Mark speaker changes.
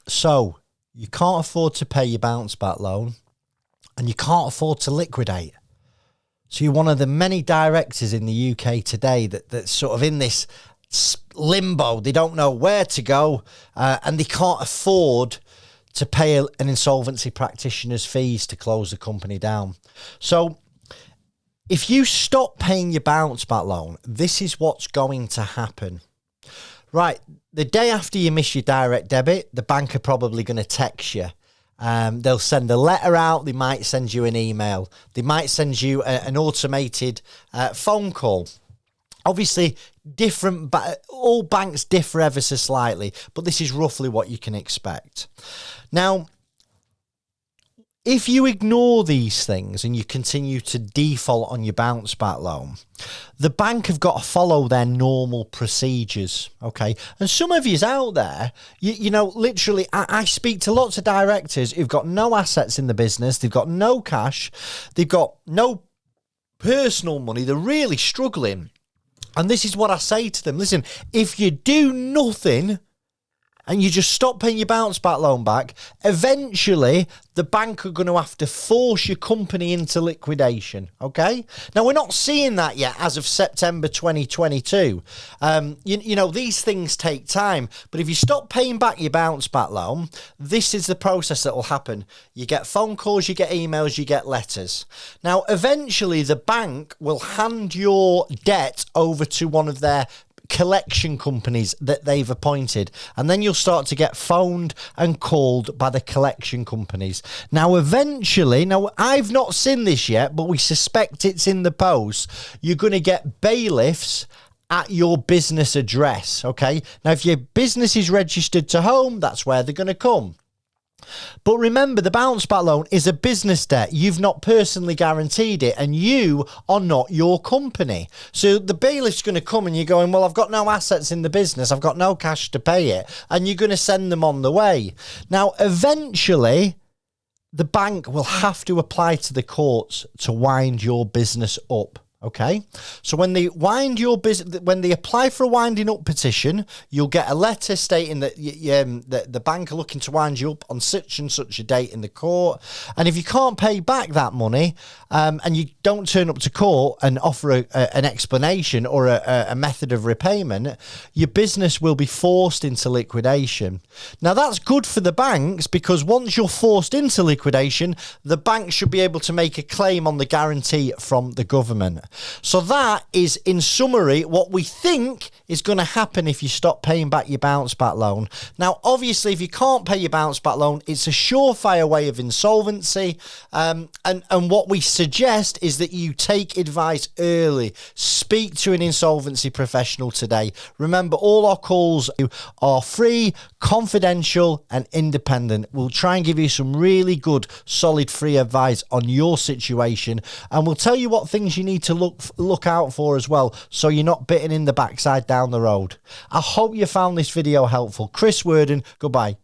Speaker 1: So you can't afford to pay your bounce back loan and you can't afford to liquidate. So you're one of the many directors in the UK today that's sort of in this limbo. They don't know where to go and they can't afford to pay an insolvency practitioner's fees to close the company down. So if you stop paying your bounce back loan, this is what's going to happen. Right, the day after you miss your direct debit, the bank are probably going to text you. They'll send a letter out. They might send you an email. They might send you an automated phone call. Obviously, all banks differ ever so slightly, but this is roughly what you can expect. Now, if you ignore these things and you continue to default on your bounce back loan, the bank have got to follow their normal procedures, okay? And some of yous out there, you know, literally, I speak to lots of directors who've got no assets in the business, they've got no cash, they've got no personal money, they're really struggling. And this is what I say to them. Listen, if you do nothing and you just stop paying your bounce back loan back, eventually the bank are going to have to force your company into liquidation, okay? Now, we're not seeing that yet as of September 2022. You know, these things take time, but if you stop paying back your bounce back loan, this is the process that will happen. You get phone calls, you get emails, you get letters. Now, eventually the bank will hand your debt over to one of their collection companies that they've appointed, and then you'll start to get phoned and called by the collection companies. Now eventually, I've not seen this yet, but we suspect it's in the post, you're going to get bailiffs at your business address, okay? Now if your business is registered to home, that's where they're going to come. But remember, the bounce back loan is a business debt. You've not personally guaranteed it, and you are not your company. So the bailiff's going to come and you're going, well, I've got no assets in the business, I've got no cash to pay it, and you're going to send them on the way. Now, eventually, the bank will have to apply to the courts to wind your business up. Okay, so when they when they apply for a winding up petition, you'll get a letter stating that the bank are looking to wind you up on such and such a date in the court. And if you can't pay back that money, and you don't turn up to court and offer an explanation or a method of repayment, your business will be forced into liquidation. Now that's good for the banks, because once you're forced into liquidation, the bank should be able to make a claim on the guarantee from the government. So that is, in summary, what we think is going to happen if you stop paying back your bounce back loan. Now, obviously, if you can't pay your bounce back loan, it's a surefire way of insolvency. And what we suggest is that you take advice early. Speak to an insolvency professional today. Remember, all our calls are free, confidential, and independent. We'll try and give you some really good, solid, free advice on your situation. And we'll tell you what things you need to look out for as well, so you're not bitten in the backside down the road. I hope you found this video helpful. Chris Worden, goodbye.